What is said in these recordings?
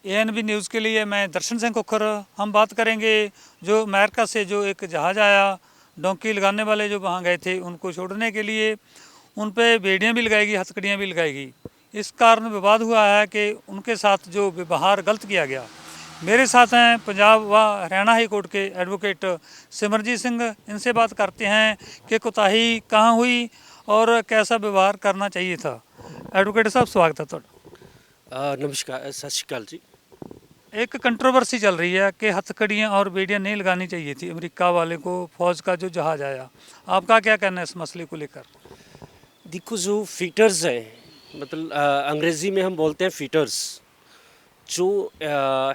ANB news के लिए मैं दर्शन सिंह कुखर। हम बात करेंगे जो अमेरिका से जो एक जहाज़ आया, डोंकी लगाने वाले जो वहाँ गए थे उनको छोड़ने के लिए, उन पे बेड़ियाँ भी लगाएगी, हथकड़ियाँ भी लगाएगी। इस कारण विवाद हुआ है कि उनके साथ जो व्यवहार गलत किया गया। मेरे साथ हैं पंजाब व हरियाणा हाई कोर्ट के एडवोकेट सिमरजीत सिंह। इनसे बात करते हैं कि कोताही कहाँ हुई और कैसा व्यवहार करना चाहिए था। एडवोकेट साहब, स्वागत है ਤੁਹਾਡਾ। नमस्कार, सत श्रीकाल जी। एक कंट्रोवर्सी चल रही है कि हथकड़ियाँ और बेड़ियाँ नहीं लगानी चाहिए थी अमेरिका वाले को, फौज का जो जहाज़ आया। आपका क्या कहना है इस मसले को लेकर? देखो, जो फीटर्स है, मतलब अंग्रेज़ी में हम बोलते हैं फीटर्स। जो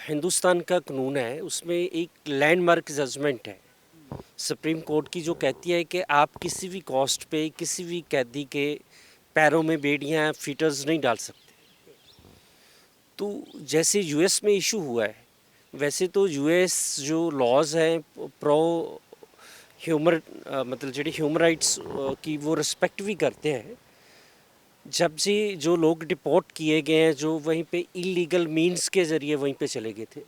हिंदुस्तान का कानून है उसमें एक लैंडमार्क जजमेंट है सुप्रीम कोर्ट की, जो कहती है कि आप किसी भी कॉस्ट पे किसी भी कैदी के पैरों में बेड़ियाँ फीटर्स नहीं डाल सकते। तो जैसे यूएस में इशू हुआ है, वैसे तो यूएस जो लॉज हैं प्रो ह्यूमन मतलब जो ह्यूमन राइट्स की वो रिस्पेक्ट भी करते हैं। जब से जो लोग डिपोर्ट किए गए हैं, जो वहीं पे इलीगल मीन्स के ज़रिए वहीं पे चले गए थे,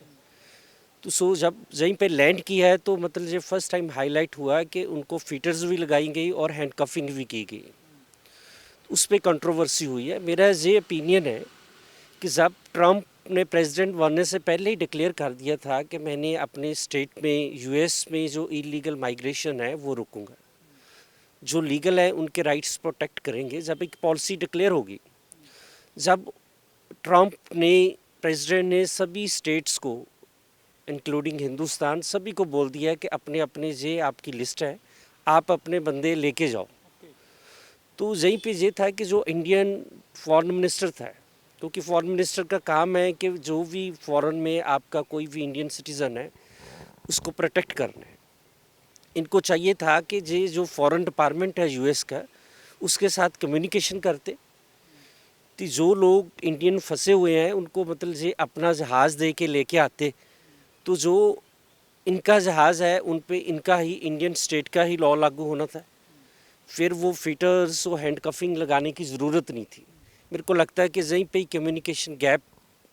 तो जब वहीं पे लैंड किया है तो मतलब ये फर्स्ट टाइम हाईलाइट हुआ कि उनको फीटर्स भी लगाई गई और हैंड कफिंग भी की गई। उस पर कंट्रोवर्सी हुई है। मेरा ये ओपिनियन है कि जब ट्रंप ने प्रेसिडेंट बनने से पहले ही डिक्लेयर कर दिया था कि मैंने अपने स्टेट में यूएस में जो इलीगल माइग्रेशन है वो रोकूंगा, जो लीगल है उनके राइट्स प्रोटेक्ट करेंगे। जब एक पॉलिसी डिक्लेयर होगी, जब ट्रंप ने प्रेसिडेंट ने सभी स्टेट्स को इंक्लूडिंग हिंदुस्तान सभी को बोल दिया कि अपने अपने ये आपकी लिस्ट है, आप अपने बंदे लेके जाओ। तो यहीं पे ये था कि जो इंडियन फॉरेन मिनिस्टर था, क्योंकि फॉरेन मिनिस्टर का काम है कि जो भी फॉरेन में आपका कोई भी इंडियन सिटीज़न है उसको प्रोटेक्ट करना है। इनको चाहिए था कि ये जो फॉरेन डिपार्टमेंट है यूएस का, उसके साथ कम्युनिकेशन करते, तो जो लोग इंडियन फंसे हुए हैं उनको मतलब ये अपना जहाज़ दे के लेके आते, तो जो इनका जहाज़ है उन पे इनका ही इंडियन स्टेट का ही लॉ लागू होना था। फिर वो फीटर्स और हैंड कफिंग लगाने की ज़रूरत नहीं थी। मेरे को लगता है कि यहीं पे ही कम्युनिकेशन गैप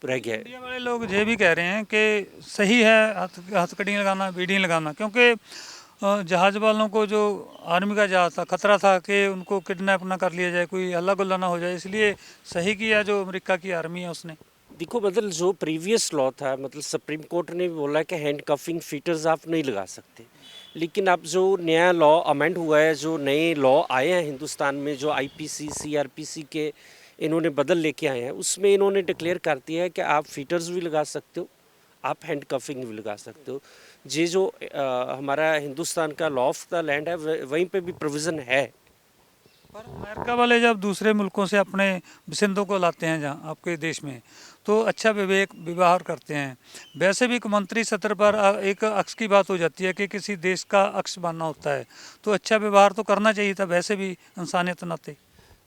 रह गया है। इंडिया वाले लोग ये भी कह रहे हैं कि सही है हथकड़ियाँ लगाना, बेड़ियाँ लगाना, क्योंकि जहाज वालों को जो आर्मी का जहाज था, खतरा था कि उनको किडनैप ना कर लिया जाए, कोई हल्ला गुल्ला ना हो जाए, इसलिए सही किया जो अमेरिका की आर्मी है उसने। देखो, मतलब जो प्रीवियस लॉ था, मतलब सुप्रीम कोर्ट ने भी बोला कि हैंड कफिंग फीटर्स आप नहीं लगा सकते, लेकिन अब जो नया लॉ अमेंड हुआ है, जो नए लॉ आए हैं हिंदुस्तान में, जो आईपीसी सीआरपीसी के इन्होंने बदल लेके आए हैं, उसमें इन्होंने डिक्लेयर कर दिया है कि आप फीटर्स भी लगा सकते हो, आप हैंड कफिंग भी लगा सकते हो। ये जो हमारा हिंदुस्तान का लॉ ऑफ द लैंड है वहीं पे भी प्रोविज़न है। पर अमेरिका वाले जब दूसरे मुल्कों से अपने बसिंदों को लाते हैं जहाँ आपके देश में, तो अच्छा विवेक व्यवहार करते हैं। वैसे भी कौमांतरी सतह पर एक अक्स की बात हो जाती है कि किसी देश का अक्स बनना होता है, तो अच्छा व्यवहार तो करना चाहिए था वैसे भी इंसानियत नाते।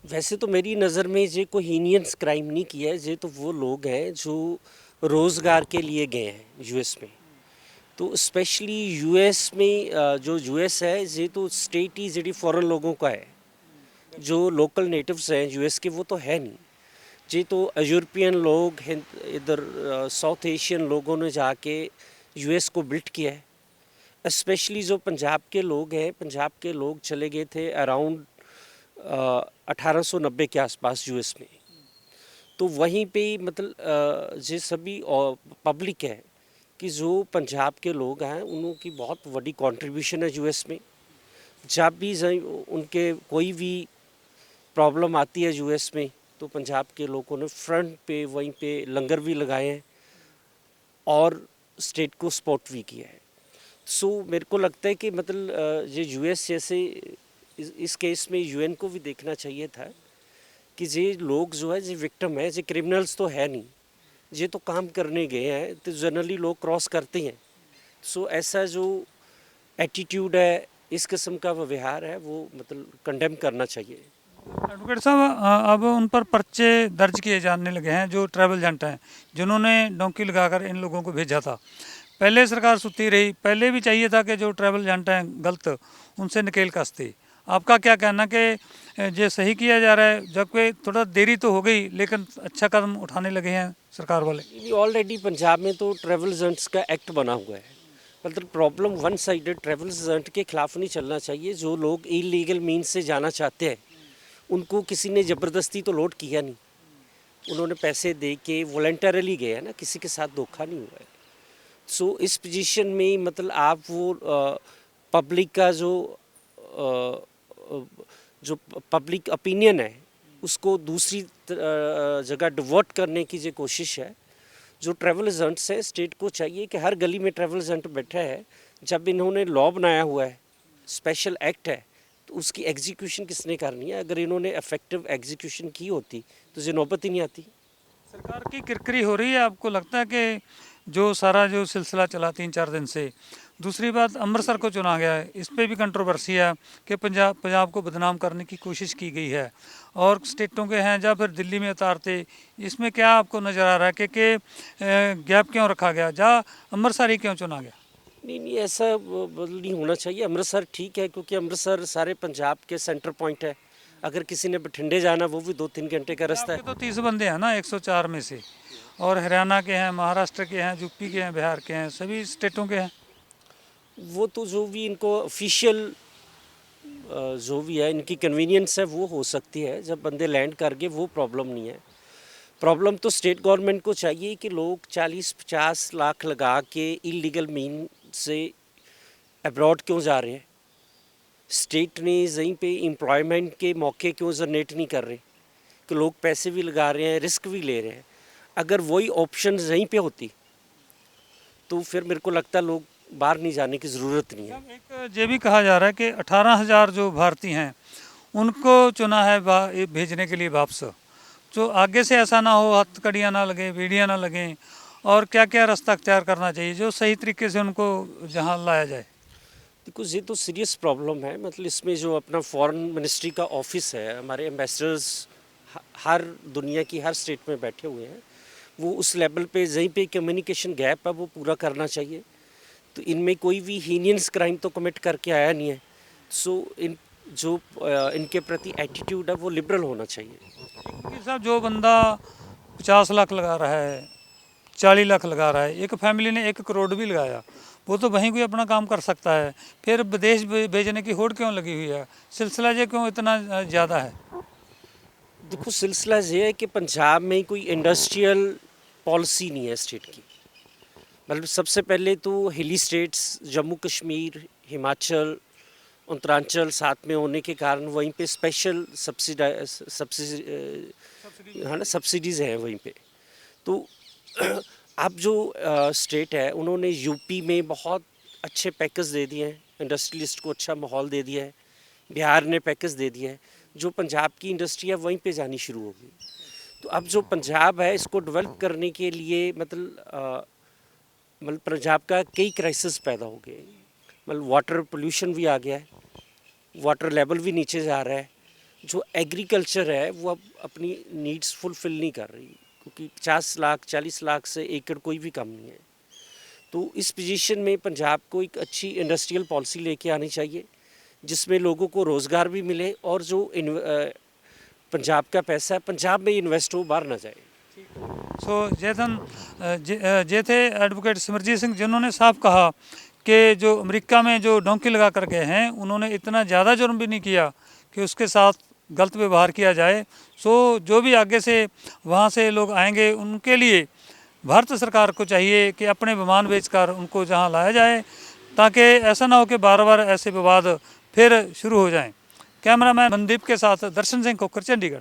वैसे तो मेरी नज़र में ये कोई हीनियंस क्राइम नहीं किया है। ये तो वो लोग हैं जो रोज़गार के लिए गए हैं यूएस में। तो स्पेशली यूएस में जो यूएस है ये तो स्टेट ही जी फॉरेन लोगों का है। जो लोकल नेटिव्स हैं यूएस के वो तो है नहीं। जी तो यूरोपियन लोग इधर साउथ एशियन लोगों ने जाके यूएस को बिल्ड किया है। स्पेशली जो पंजाब के लोग हैं, पंजाब के लोग चले गए थे अराउंड 1890 के आसपास यूएस में। तो वहीं पे मतलब ये सभी पब्लिक है कि जो पंजाब के लोग हैं उनकी बहुत बड़ी कंट्रीब्यूशन है यूएस में। जब भी उनके कोई भी प्रॉब्लम आती है यूएस में, तो पंजाब के लोगों ने फ्रंट पे वहीं पे लंगर भी लगाए हैं और स्टेट को सपोर्ट भी किया है। सो मेरे को लगता है कि मतलब ये यूएस जैसे इस केस में यूएन को भी देखना चाहिए था कि ये लोग जो है ये विक्टिम है, ये क्रिमिनल्स तो है नहीं, ये तो काम करने गए हैं, तो जनरली लोग क्रॉस करते हैं। सो ऐसा जो एटीट्यूड है, इस किस्म का व्यवहार है, वो मतलब कंडेम करना चाहिए। एडवोकेट साहब, अब उन पर पर्चे दर्ज किए जाने लगे हैं जो ट्रैवल एजेंट हैं, जिन्होंने डोंकी लगाकर इन लोगों को भेजा था। पहले सरकार सुती रही, पहले भी चाहिए था कि जो ट्रैवल एजेंट हैं गलत, उनसे नकेल कसते। आपका क्या कहना कि ये सही किया जा रहा है, जबकि थोड़ा देरी तो हो गई लेकिन अच्छा कदम उठाने लगे हैं सरकार वाले? ऑलरेडी पंजाब में तो ट्रैवल एजेंट्स का एक्ट बना हुआ है, मतलब problem one sided travel agent के खिलाफ नहीं चलना चाहिए। जो लोग इलीगल मीन से जाना चाहते हैं उनको किसी ने ज़बरदस्ती तो लोड किया नहीं, उन्होंने पैसे दे के वॉलंटरली गए हैं ना, किसी के साथ धोखा नहीं हुआ है। सो इस पोजीशन में मतलब आप वो पब्लिक का जो पब्लिक ओपिनियन है उसको दूसरी जगह डिवर्ट करने की जो कोशिश है। जो ट्रैवल एजेंट्स है, स्टेट को चाहिए कि हर गली में ट्रैवल एजेंट बैठा है। जब इन्होंने लॉ बनाया हुआ है, स्पेशल एक्ट है, तो उसकी एग्जीक्यूशन किसने करनी है? अगर इन्होंने इफेक्टिव एग्जीक्यूशन की होती तो ये नौबत ही नहीं आती। सरकार की किरकिरी हो रही है, आपको लगता है कि जो सारा जो सिलसिला चला 3-4 दिन से? दूसरी बात, अमृतसर को चुना गया है, इस पे भी कंट्रोवर्सी है कि पंजाब को बदनाम करने की कोशिश की गई है और स्टेटों के हैं या फिर दिल्ली में उतारते। इसमें क्या आपको नज़र आ रहा है कि गैप क्यों रखा गया, जहाँ अमृतसर ही क्यों चुना गया? नहीं, ऐसा नहीं होना चाहिए। अमृतसर ठीक है क्योंकि अमृतसर सारे पंजाब के सेंटर पॉइंट है। अगर किसी ने बठिंडे जाना वो भी 2-3 घंटे का रास्ता है। आपके तो 30 बंदे हैं ना 104 में से, और हरियाणा के हैं, महाराष्ट्र के हैं, यूपी के हैं, बिहार के हैं, सभी स्टेटों के हैं। वो तो जो भी इनको ऑफिशियल जो भी है इनकी कन्वीनियंस है वो हो सकती है। जब बंदे लैंड कर गए वो प्रॉब्लम नहीं है। प्रॉब्लम तो स्टेट गवर्नमेंट को चाहिए कि लोग 40-50 लाख लगा के इलीगल मीन से अब्रॉड क्यों जा रहे हैं। स्टेट ने यहीं पे एम्प्लॉयमेंट के मौके क्यों जनरेट नहीं कर रहे कि लोग पैसे भी लगा रहे हैं, रिस्क भी ले रहे हैं। अगर वही ऑप्शन यहीं पे होती तो फिर मेरे को लगता लोग बाहर नहीं जाने की ज़रूरत नहीं है। एक ये भी कहा जा रहा है कि 18,000 जो भारतीय हैं उनको चुना है भेजने के लिए वापस। जो आगे से ऐसा ना हो, हथकड़ियाँ ना लगें, बेड़ियाँ ना लगें, और क्या क्या रास्ता अख्तियार करना चाहिए जो सही तरीके से उनको जहाँ लाया जाए? देखो ये तो सीरियस प्रॉब्लम है। मतलब इसमें जो अपना फॉरेन मिनिस्ट्री का ऑफिस है, हमारे एम्बेसडर्स हर दुनिया की हर स्टेट में बैठे हुए हैं, वो उस लेवल पे यहीं पे कम्युनिकेशन गैप है वो पूरा करना चाहिए। तो इनमें कोई भी हीनियंस क्राइम तो कमिट करके आया नहीं है। सो इनके प्रति एटीट्यूड है वो लिबरल होना चाहिए। कि साहब, जो बंदा 50 लाख लगा रहा है, 40 लाख लगा रहा है, एक फैमिली ने 1 करोड़ भी लगाया, वो तो वहीं कोई अपना काम कर सकता है। फिर विदेश भेजने की होड़ क्यों लगी हुई है? सिलसिला ये क्यों इतना ज़्यादा है? देखो सिलसिला ये है कि पंजाब में कोई इंडस्ट्रियल पॉलिसी नहीं है स्टेट की। मतलब सबसे पहले तो हिली स्टेट्स जम्मू कश्मीर, हिमाचल, उत्तरांचल साथ में होने के कारण वहीं पे स्पेशल सब्सिडीज़ हैं वहीं पे। तो अब जो स्टेट है उन्होंने यूपी में बहुत अच्छे पैकेज दे दिए हैं, इंडस्ट्रियलिस्ट को अच्छा माहौल दे दिया है। बिहार ने पैकेज दे दिया है, जो पंजाब की इंडस्ट्री है वहीं पे जानी शुरू हो गई। तो अब जो पंजाब है इसको डेवलप करने के लिए मतलब पंजाब का कई क्राइसिस पैदा हो गए। मतलब वाटर पोल्यूशन भी आ गया है, वाटर लेवल भी नीचे जा रहा है। जो एग्रीकल्चर है वो अब अपनी नीड्स फुलफिल नहीं कर रही क्योंकि 50 लाख 40 लाख से एकड़ कोई भी कम नहीं है। तो इस पोजीशन में पंजाब को एक अच्छी इंडस्ट्रियल पॉलिसी लेके आनी चाहिए जिसमें लोगों को रोज़गार भी मिले और जो पंजाब का पैसा है पंजाब में इन्वेस्ट हो, बाहर ना जाए। ये थे एडवोकेट सिमरजीत सिंह, जिन्होंने साफ कहा कि जो अमेरिका में जो डोंकी लगा कर गए हैं उन्होंने इतना ज़्यादा जुर्म भी नहीं किया कि उसके साथ गलत व्यवहार किया जाए। जो भी आगे से वहाँ से लोग आएंगे उनके लिए भारत सरकार को चाहिए कि अपने विमान बेचकर उनको जहाँ लाया जाए, ताकि ऐसा ना हो कि बार बार ऐसे विवाद फिर शुरू हो जाएं। कैमरामैन मनदीप के साथ दर्शन सिंह कोकर, चंडीगढ़।